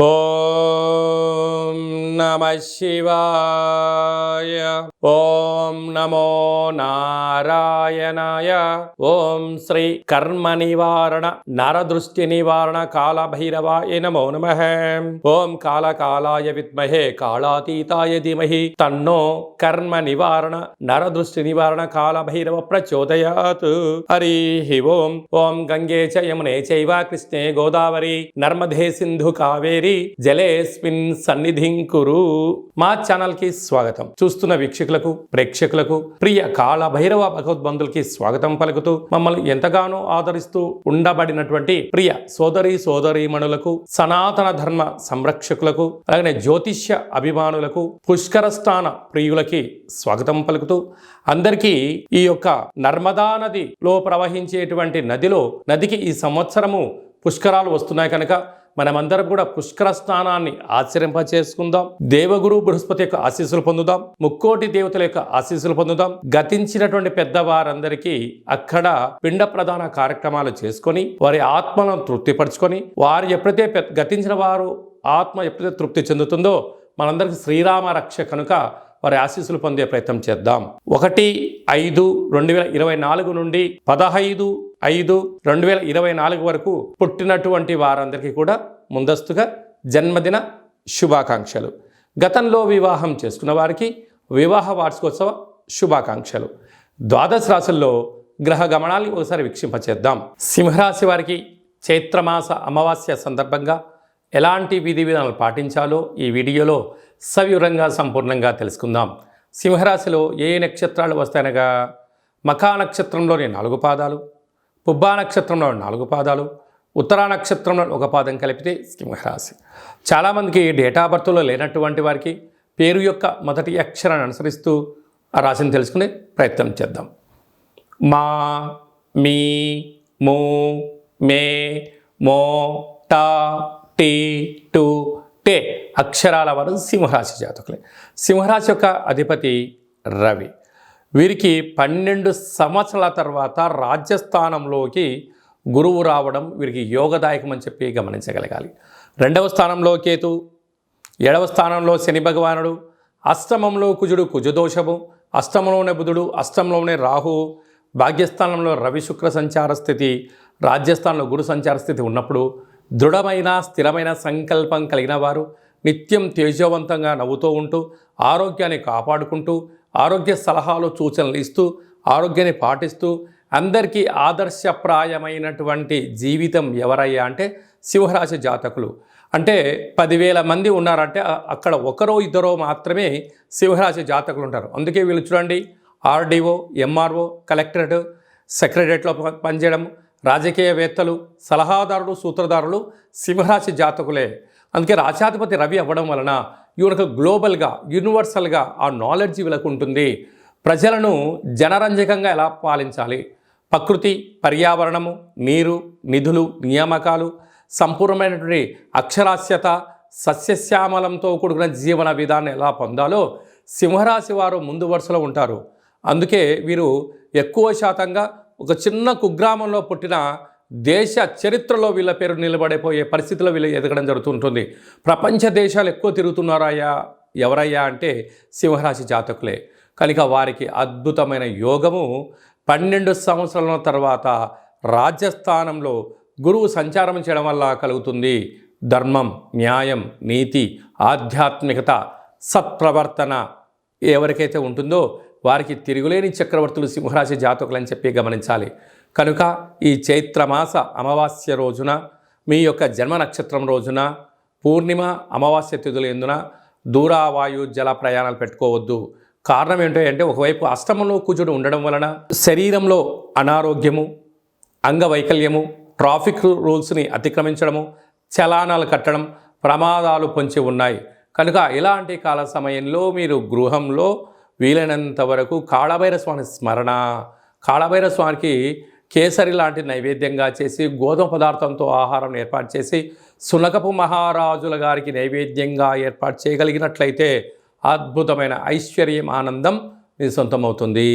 ఓం నమః శివాయ. ఓం నమో నారాయణాయ. ఓం శ్రీ కర్మ నివారణ నరదృష్టి నివారణ కాళభైరవాయ నమో నమః. ఓం కాళకాలాయ విద్మహే కాళాతీతాయ ధీమహి తన్నో కర్మ నివారణ నరదృష్టి నివారణ కాళభైరవ ప్రచోదయాత్. హరి ఓం. ఓం గంగే చ యమునే చైవ కృష్ణే గోదావరి నర్మదే సింధు కావేరి జలేస్మిన్ సన్నిధిం కురు. మా ఛానల్ కి స్వాగతం. చూస్తున్న వీక్షకులకు ప్రేక్షకులకు ప్రియ కాళభైరవ భగవద్బంధులకి స్వాగతం పలుకుతూ మమ్మల్ని ఎంతగానో ఆదరిస్తూ ఉండబడినటువంటి ప్రియ సోదరీమణులకు సనాతన ధర్మ సంరక్షకులకు అలాగే జ్యోతిష్య అభిమానులకు పుష్కర స్నాన ప్రియులకి స్వాగతం పలుకుతూ అందరికీ ఈ యొక్క నర్మదా నదిలో ప్రవహించేటువంటి నదికి ఈ సంవత్సరము పుష్కరాలు వస్తున్నాయి కనుక మనమందరం కూడా పుష్కర స్నానాన్ని ఆచరింపచేసుకుందాం. దేవగురు బృహస్పతి యొక్క ఆశీస్సులు పొందుదాం. ముక్కోటి దేవతల యొక్క ఆశీస్సులు పొందుదాం. గతించినటువంటి పెద్దవారందరికీ అక్కడ పిండ ప్రధాన కార్యక్రమాలు చేసుకొని వారి ఆత్మలను తృప్తిపరచుకొని వారు ఎప్పుడైతే గతించిన వారు ఆత్మ ఎప్పుడైతే తృప్తి చెందుతుందో మనందరికీ శ్రీరామ రక్ష కనుక వారి ఆశీస్సులు పొందే ప్రయత్నం చేద్దాం. 1/5/2024 నుండి 15/5/2024 వరకు పుట్టినటువంటి వారందరికీ కూడా ముందస్తుగా జన్మదిన శుభాకాంక్షలు. గతంలో వివాహం చేసుకున్న వారికి వివాహ వార్షికోత్సవ శుభాకాంక్షలు. ద్వాదశ రాశుల్లో గ్రహ గమనాన్ని ఒకసారి వీక్షింపచేద్దాం. సింహరాశి వారికి చైత్రమాస అమావాస్య సందర్భంగా ఎలాంటి విధి విధానాలు పాటించాలో ఈ వీడియోలో సవివరంగా సంపూర్ణంగా తెలుసుకుందాం. సింహరాశిలో ఏ నక్షత్రాలు వస్తాయనగా మఖా నక్షత్రంలోని 4 పాదాలు, పుబ్బా నక్షత్రంలో 4 పాదాలు, ఉత్తరా నక్షత్రంలో 1 పాదం కలిపితే సింహరాశి. చాలామందికి డేట్ ఆఫ్ బర్త్లో లేనటువంటి వారికి పేరు యొక్క మొదటి అక్షరాన్ని అనుసరిస్తూ ఆ రాశిని తెలుసుకునే ప్రయత్నం చేద్దాం. మా, మీ, మూ, మే, మో, టా, టీ, టు, టే అక్షరాల వారు సింహరాశి జాతకులే. సింహరాశి యొక్క అధిపతి రవి. వీరికి 12 సంవత్సరాల తర్వాత రాజ్యస్థానంలోకి గురువు రావడం వీరికి యోగదాయకం అని చెప్పి గమనించగలగాలి. 2వ స్థానంలో కేతు, 7వ స్థానంలో శని భగవానుడు, అష్టమంలో కుజుడు కుజదోషము, అష్టమంలోనే బుధుడు, అష్టంలోనే రాహువు, భాగ్యస్థానంలో రవి శుక్ర సంచార స్థితి, రాజ్యస్థానంలో గురు సంచార స్థితి ఉన్నప్పుడు దృఢమైన స్థిరమైన సంకల్పం కలిగిన వారు నిత్యం తేజవంతంగా నవ్వుతూ ఉంటూ ఆరోగ్యాన్ని కాపాడుకుంటూ ఆరోగ్య సలహాలు సూచనలు ఇస్తూ ఆరోగ్యాన్ని పాటిస్తూ అందరికీ ఆదర్శప్రాయమైనటువంటి జీవితం ఎవరయ్యా అంటే సింహరాశి జాతకులు. అంటే 10,000 మంది ఉన్నారంటే అక్కడ ఒకరో ఇద్దరో మాత్రమే సింహరాశి జాతకులు ఉంటారు. అందుకే వీళ్ళు చూడండి, ఆర్డీఓ, ఎంఆర్ఓ, కలెక్టరేట్, సెక్రటరేట్లో పనిచేయడం, రాజకీయవేత్తలు, సలహాదారులు, సూత్రధారులు సింహరాశి జాతకులే. అందుకే రాశాధిపతి రవి అవ్వడం వలన వీళ్ళకు గ్లోబల్గా యూనివర్సల్గా ఆ నాలెడ్జ్ వీళ్ళకు ఉంటుంది. ప్రజలను జనరంజకంగా ఎలా పాలించాలి, ప్రకృతి, పర్యావరణము, నీరు, నిధులు, నియామకాలు, సంపూర్ణమైనటువంటి అక్షరాస్యత, సస్యశ్యామలంతో కూడుకున్న జీవన విధానం ఎలా పొందాలో సింహరాశి వారు ముందు వరుసలో ఉంటారు. అందుకే వీరు ఎక్కువ శాతంగా ఒక చిన్న కుగ్రామంలో పుట్టిన దేశ చరిత్రలో వీళ్ళ పేరు నిలబడిపోయే పరిస్థితిలో వీళ్ళు ఎదగడం జరుగుతుంటుంది. ప్రపంచ దేశాలు ఎక్కువ తిరుగుతున్నారయ్యా ఎవరయ్యా అంటే సింహరాశి జాతకులే. కనుక వారికి అద్భుతమైన యోగము 12 సంవత్సరాల తర్వాత రాజ్యస్థానంలో గురువు సంచారం చేయడం వల్ల కలుగుతుంది. ధర్మం, న్యాయం, నీతి, ఆధ్యాత్మికత, సత్ప్రవర్తన ఎవరికైతే ఉంటుందో వారికి తిరుగులేని చక్రవర్తులు సింహరాశి జాతకులని చెప్పి గమనించాలి. కనుక ఈ చైత్రమాస అమావాస్య రోజున మీ యొక్క జన్మ నక్షత్రం రోజున పూర్ణిమ అమావాస్య తిథులు ఎందున దూరావాయు జల ప్రయాణాలు పెట్టుకోవద్దు. కారణం ఏంటో అంటే ఒకవైపు అష్టమంలో కుజుడు ఉండడం వలన శరీరంలో అనారోగ్యము, అంగవైకల్యము, ట్రాఫిక్ రూల్స్ని అతిక్రమించడము, చలానాలు కట్టడం, ప్రమాదాలు పొంచి ఉన్నాయి. కనుక ఇలాంటి కాల సమయంలో మీరు గృహంలో వీలైనంత వరకు కాళభైరవ స్వామి స్మరణ, కాళభైరవ స్వామికి కేసరి లాంటి నైవేద్యంగా చేసి గోధుమ పదార్థంతో ఆహారం ఏర్పాటు చేసి సునకపు మహారాజుల గారికి నైవేద్యంగా ఏర్పాటు చేయగలిగినట్లయితే అద్భుతమైన ఐశ్వర్యం, ఆనందం మీ సొంతమవుతుంది.